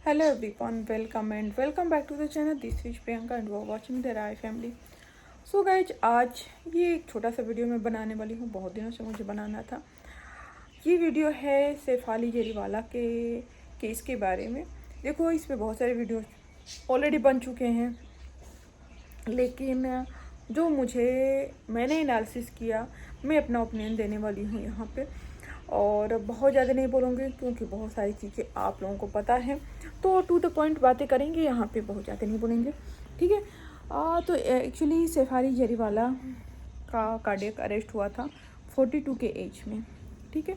Hello everyone, welcome and welcome back to the channel. This is Priyanka and you are watching the Rai family. So guys आज ये एक छोटा सा video मैं बनाने वाली हूँ। बहुत दिनों से मुझे बनाना था। ये वीडियो है सैफ अली जरीवाला के केस के बारे में। देखो, इस पे बहुत सारे वीडियो ऑलरेडी बन चुके हैं, लेकिन जो मैंने एनालिसिस किया, मैं अपना ओपिनियन देने वाली हूँ यहाँ पे। और बहुत ज़्यादा नहीं बोलूँगी क्योंकि बहुत सारी चीज़ें आप लोगों को पता है, तो टू द पॉइंट बातें करेंगे यहाँ पे, बहुत ज़्यादा नहीं बोलेंगे, ठीक है। तो एक्चुअली सैफ अली जरीवाला का कार्डियक अरेस्ट हुआ था 42 के एज में, ठीक है।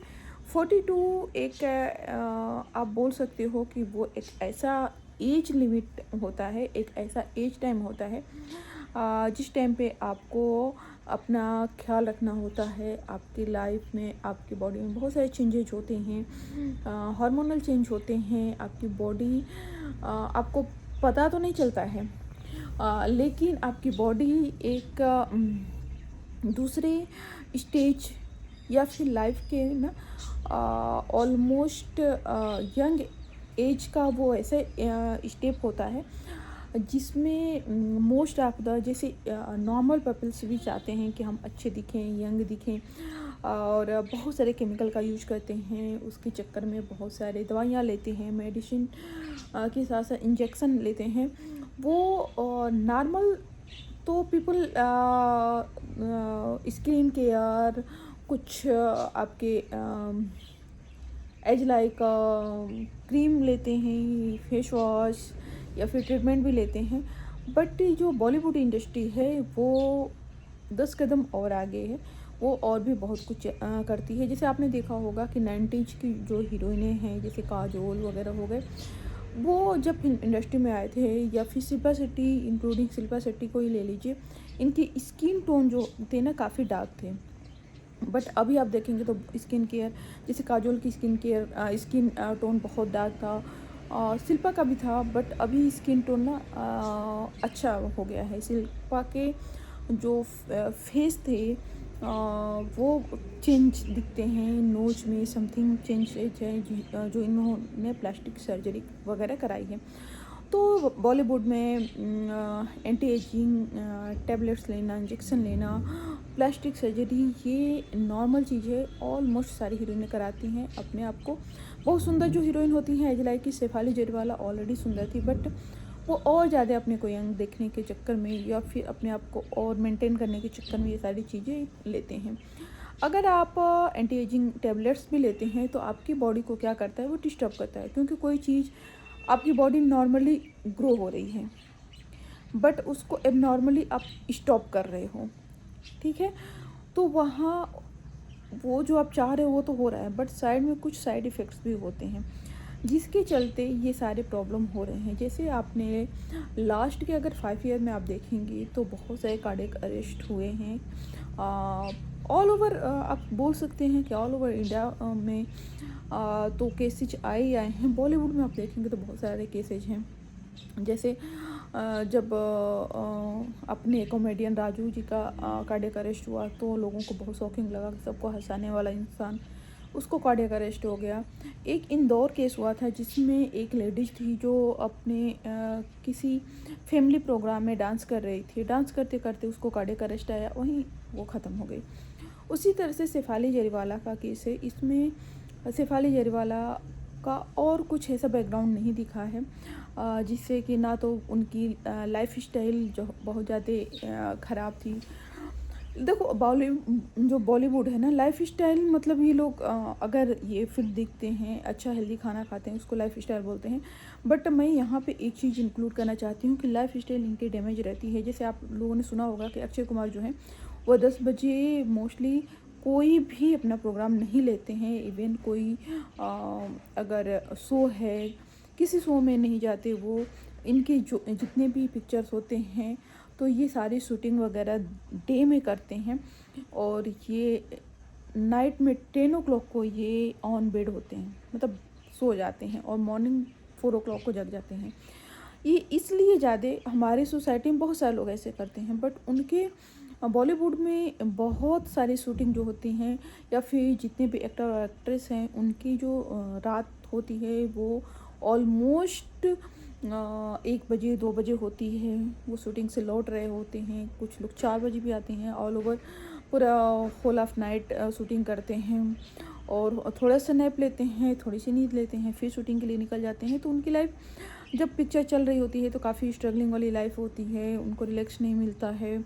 42 एक आप बोल सकते हो कि वो एक ऐसा एज लिमिट होता है, एक ऐसा एज टाइम होता है जिस टाइम पे आपको अपना ख्याल रखना होता है। आपकी लाइफ में, आपकी बॉडी में बहुत सारे चेंजेज होते हैं, हार्मोनल चेंज होते हैं। आपकी बॉडी आपको पता तो नहीं चलता है, लेकिन आपकी बॉडी एक दूसरे स्टेज या फिर लाइफ के ना ऑलमोस्ट यंग एज का वो ऐसे स्टेप होता है जिसमें मोस्ट ऑफ द जैसे नॉर्मल पीपल्स भी चाहते हैं कि हम अच्छे दिखें, यंग दिखें, और बहुत सारे केमिकल का यूज करते हैं। उसके चक्कर में बहुत सारे दवाइयाँ लेते हैं, मेडिसिन के साथ साथ इंजेक्शन लेते हैं। वो नॉर्मल तो पीपल स्किन केयर, कुछ आपके एज लाइक क्रीम लेते हैं, फेस वॉश या फिर ट्रीटमेंट भी लेते हैं। बट जो बॉलीवुड इंडस्ट्री है वो 10 कदम और आगे है, वो और भी बहुत कुछ करती है। जैसे आपने देखा होगा कि 90s की जो हीरोइनें हैं, जैसे काजोल वगैरह हो गए, वो जब इंडस्ट्री में आए थे, या फिर शिल्पा शेट्टी, इंक्लूडिंग शिल्पा शेट्टी को ही ले लीजिए, इनकी स्किन टोन जो थे ना काफ़ी डार्क थे। बट अभी आप देखेंगे तो स्किन केयर, जैसे काजोल की स्किन टोन बहुत डार्क था, शिल्पा का भी था, बट अभी स्किन टोन ना अच्छा हो गया है। शिल्पा के जो फेस थे वो चेंज दिखते हैं, नोज में समथिंग चेंज है जो इन्होंने प्लास्टिक सर्जरी वगैरह कराई है। तो बॉलीवुड में एंटी एजिंग टेबलेट्स लेना, इंजेक्शन लेना, प्लास्टिक सर्जरी, ये नॉर्मल चीज़ें ऑलमोस्ट सारी हीरोइनें कराती हैं अपने आप को। बहुत सुंदर जो हीरोइन होती हैं, एज लाइक की सैफ अली जरीवाला ऑलरेडी सुंदर थी, बट वो और ज़्यादा अपने को यंग देखने के चक्कर में या फिर अपने आप को और मेंटेन करने के चक्कर में ये सारी चीज़ें लेते हैं। अगर आप एंटी एजिंग टेबलेट्स भी लेते हैं तो आपकी बॉडी को क्या करता है, वो डिस्टर्ब करता है, क्योंकि कोई चीज़ आपकी बॉडी नॉर्मली ग्रो हो रही है बट उसको एबनॉर्मली आप स्टॉप कर रहे हो, ठीक है। तो वहाँ वो जो आप चाह रहे हो वो तो हो रहा है, बट साइड में कुछ साइड इफ़ेक्ट्स भी होते हैं जिसके चलते ये सारे प्रॉब्लम हो रहे हैं। जैसे आपने लास्ट के अगर 5 ईयर में आप देखेंगे तो बहुत सारे कार्डियक अरेस्ट हुए हैं ऑल ओवर। आप बोल सकते हैं कि ऑल ओवर इंडिया में तो केसेज आए हैं। बॉलीवुड में आप देखेंगे तो बहुत सारे केसेज हैं। जैसे जब अपने कॉमेडियन राजू जी का कार्डियक अरेस्ट हुआ तो लोगों को बहुत शॉकिंग लगा कि सबको हंसाने वाला इंसान, उसको कार्डियक अरेस्ट हो गया। एक इंदौर केस हुआ था जिसमें एक लेडीज थी जो अपने किसी फैमिली प्रोग्राम में डांस कर रही थी, डांस करते करते उसको कार्डियक अरेस्ट आया, वहीं वो ख़त्म हो गई। उसी तरह से सैफ अली जरीवाला का केस है। इसमें सैफ अली जरीवाला का और कुछ ऐसा बैकग्राउंड नहीं दिखा है जिससे कि ना तो उनकी लाइफ स्टाइल जो बहुत ज़्यादा ख़राब थी। देखो, जो बॉलीवुड है ना, लाइफ स्टाइल मतलब ये लोग अगर ये फिट दिखते हैं, अच्छा हेल्दी खाना खाते हैं, उसको लाइफ स्टाइल बोलते हैं। बट मैं यहाँ पे एक चीज़ इंक्लूड करना चाहती हूँ कि लाइफ स्टाइल इनकी डैमेज रहती है। जैसे आप लोगों ने सुना होगा कि अक्षय कुमार जो हैं वो 10 बजे मोस्टली कोई भी अपना प्रोग्राम नहीं लेते हैं। इवन कोई अगर शो है, किसी शो में नहीं जाते वो। इनके जो जितने भी पिक्चर्स होते हैं तो ये सारी शूटिंग वगैरह डे में करते हैं, और ये नाइट में 10 ओ क्लॉक को ये ऑन बेड होते हैं, मतलब सो जाते हैं, और मॉर्निंग 4 ओ क्लॉक को जग जाते हैं। ये इसलिए ज़्यादा हमारी सोसाइटी में बहुत सारे लोग ऐसे करते हैं, बट उनके बॉलीवुड में बहुत सारी शूटिंग जो होती हैं या फिर जितने भी एक्टर और एक्ट्रेस हैं उनकी जो रात होती है वो ऑलमोस्ट 1 बजे 2 बजे होती है, वो शूटिंग से लौट रहे होते हैं। कुछ लोग 4 बजे भी आते हैं। ऑल ओवर पूरा होल ऑफ नाइट शूटिंग करते हैं और थोड़ा सा नैप लेते हैं, थोड़ी सी नींद लेते हैं, फिर शूटिंग के लिए निकल जाते हैं। तो उनकी लाइफ जब पिक्चर चल रही होती है तो काफ़ी स्ट्रगलिंग वाली लाइफ होती है, उनको रिलैक्स नहीं मिलता है,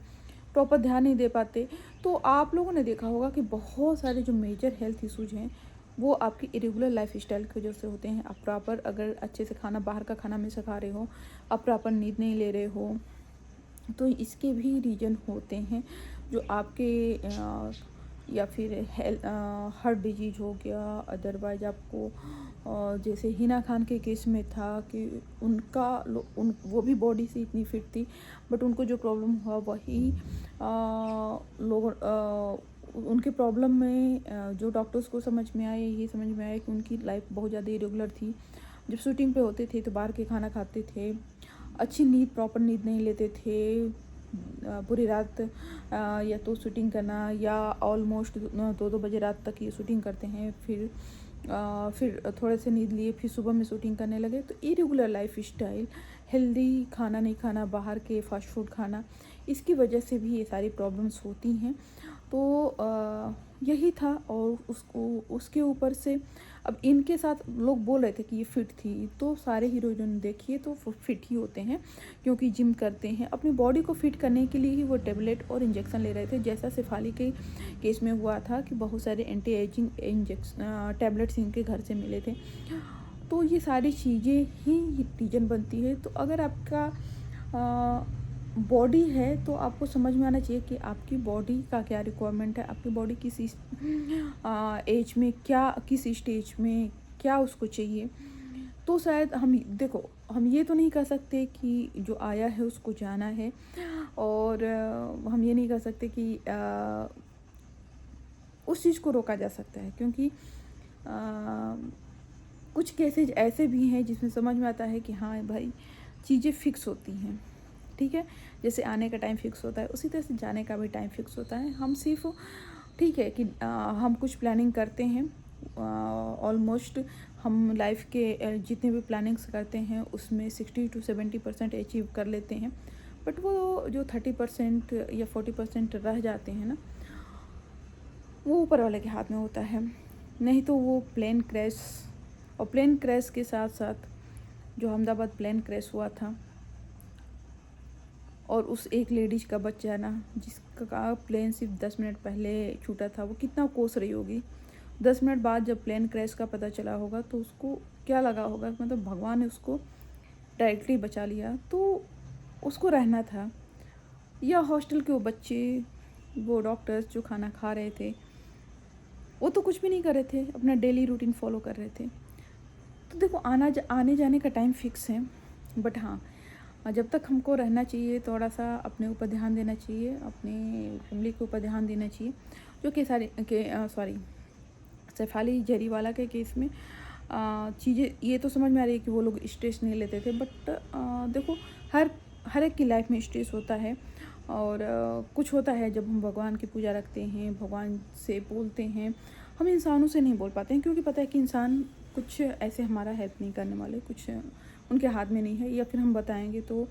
प्रॉपर ध्यान नहीं दे पाते। तो आप लोगों ने देखा होगा कि बहुत सारे जो मेजर हेल्थ इश्यूज हैं वो आपकी इरेगुलर लाइफ स्टाइल की वजह से होते हैं। आप प्रॉपर अगर अच्छे से खाना, बाहर का खाना हमेशा खा रहे हो, आप प्रॉपर नींद नहीं ले रहे हो, तो इसके भी रीज़न होते हैं जो आपके या फिर हार्ट डिजीज हो गया। अदरवाइज आपको जैसे हिना खान के केस में था कि वो भी बॉडी से इतनी फिट थी, बट उनको जो प्रॉब्लम हुआ वही लोग उनके प्रॉब्लम में जो डॉक्टर्स को समझ में आया, ये समझ में आया कि उनकी लाइफ बहुत ज़्यादा इरेगुलर थी। जब शूटिंग पे होते थे तो बाहर के खाना खाते थे, अच्छी नींद, प्रॉपर नींद नहीं लेते थे, पूरी रात या तो शूटिंग करना या ऑलमोस्ट 2-2 बजे रात तक ये शूटिंग करते हैं। फिर थोड़े से नींद लिए, फिर सुबह में शूटिंग करने लगे। तो इरेगुलर लाइफ स्टाइल, हेल्दी खाना नहीं खाना, बाहर के फास्ट फूड खाना, इसकी वजह से भी ये सारी प्रॉब्लम्स होती हैं। तो यही था। और उसके ऊपर से अब इनके साथ लोग बोल रहे थे कि ये फिट थी, तो सारे हीरोइन देखिए तो फिट ही होते हैं, क्योंकि जिम करते हैं। अपनी बॉडी को फिट करने के लिए ही वो टेबलेट और इंजेक्शन ले रहे थे। जैसा शेफाली के केस में हुआ था कि बहुत सारे एंटी एजिंग इंजेक्शन टैबलेट्स इनके घर से मिले थे। तो ये सारी चीज़ें ही रीजन बनती है। तो अगर आपका बॉडी है तो आपको समझ में आना चाहिए कि आपकी बॉडी का क्या रिक्वायरमेंट है, आपकी बॉडी किस एज में क्या, किस स्टेज में क्या उसको चाहिए। तो शायद हम ये तो नहीं कह सकते कि जो आया है उसको जाना है, और हम ये नहीं कह सकते कि उस चीज़ को रोका जा सकता है, क्योंकि कुछ केसेज ऐसे भी हैं जिसमें समझ में आता है कि हाँ भाई, चीज़ें फिक्स होती हैं। ठीक है, जैसे आने का टाइम फिक्स होता है, उसी तरह से जाने का भी टाइम फिक्स होता है। हम सिर्फ ठीक है कि हम कुछ प्लानिंग करते हैं, ऑलमोस्ट हम लाइफ के जितने भी प्लानिंग्स करते हैं उसमें 60 to 70% अचीव कर लेते हैं। बट वो जो 30% या 40% रह जाते हैं ना, वो ऊपर वाले के हाथ में होता है। नहीं तो वो प्लेन क्रैश, और प्लेन क्रैश के साथ साथ जो अहमदाबाद प्लेन क्रैश हुआ था, और उस एक लेडीज का बच्चा ना, जिसका प्लेन सिर्फ 10 मिनट पहले छूटा था, वो कितना कोस रही होगी। 10 मिनट बाद जब प्लेन क्रैश का पता चला होगा तो उसको क्या लगा होगा, मतलब भगवान ने उसको डायरेक्टली बचा लिया। तो उसको रहना था, या हॉस्टल के वो बच्चे, वो डॉक्टर्स जो खाना खा रहे थे, वो तो कुछ भी नहीं कर रहे थे, अपना डेली रूटीन फॉलो कर रहे थे। तो देखो, आने जाने का टाइम फिक्स है, बट हाँ, जब तक हमको रहना चाहिए, थोड़ा सा अपने ऊपर ध्यान देना चाहिए, अपने फैमिली के ऊपर ध्यान देना चाहिए। जो कि शेफाली जरीवाला के केस में चीज़ें ये तो समझ में आ रही है कि वो लोग स्ट्रेस नहीं लेते थे, बट देखो, हर एक की लाइफ में स्ट्रेस होता है। और कुछ होता है जब हम भगवान की पूजा रखते हैं, भगवान से बोलते हैं, हम इंसानों से नहीं बोल पाते हैं, क्योंकि पता है कि इंसान कुछ ऐसे हमारा हेल्प नहीं करने वाले, कुछ उनके हाथ में नहीं है, या फिर हम बताएंगे तो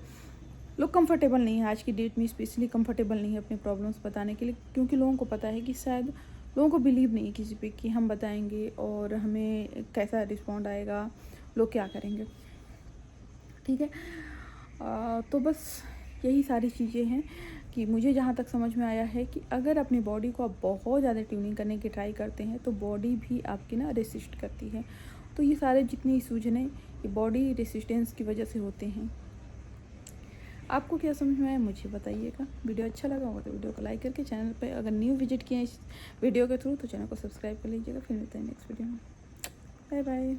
लोग कंफर्टेबल नहीं है। आज की डेट में स्पेशली कंफर्टेबल नहीं है अपने प्रॉब्लम्स बताने के लिए, क्योंकि लोगों को पता है कि शायद लोगों को बिलीव नहीं है किसी पे कि हम बताएंगे और हमें कैसा रिस्पॉन्ड आएगा, लोग क्या करेंगे। ठीक है, तो बस यही सारी चीज़ें हैं कि मुझे जहाँ तक समझ में आया है कि अगर अपनी बॉडी को आप बहुत ज़्यादा ट्यूनिंग करने की ट्राई करते हैं तो बॉडी भी आपकी ना रेसिस्ट करती है। तो ये सारे जितनी इश्यूज हैं ये बॉडी रेसिस्टेंस की वजह से होते हैं। आपको क्या समझ में आया मुझे बताइएगा। वीडियो अच्छा लगा होगा तो वीडियो को लाइक करके, चैनल पे अगर न्यू विजिट किए हैं इस वीडियो के थ्रू तो चैनल को सब्सक्राइब कर लीजिएगा। फिर मिलते हैं नेक्स्ट वीडियो में। Bye bye.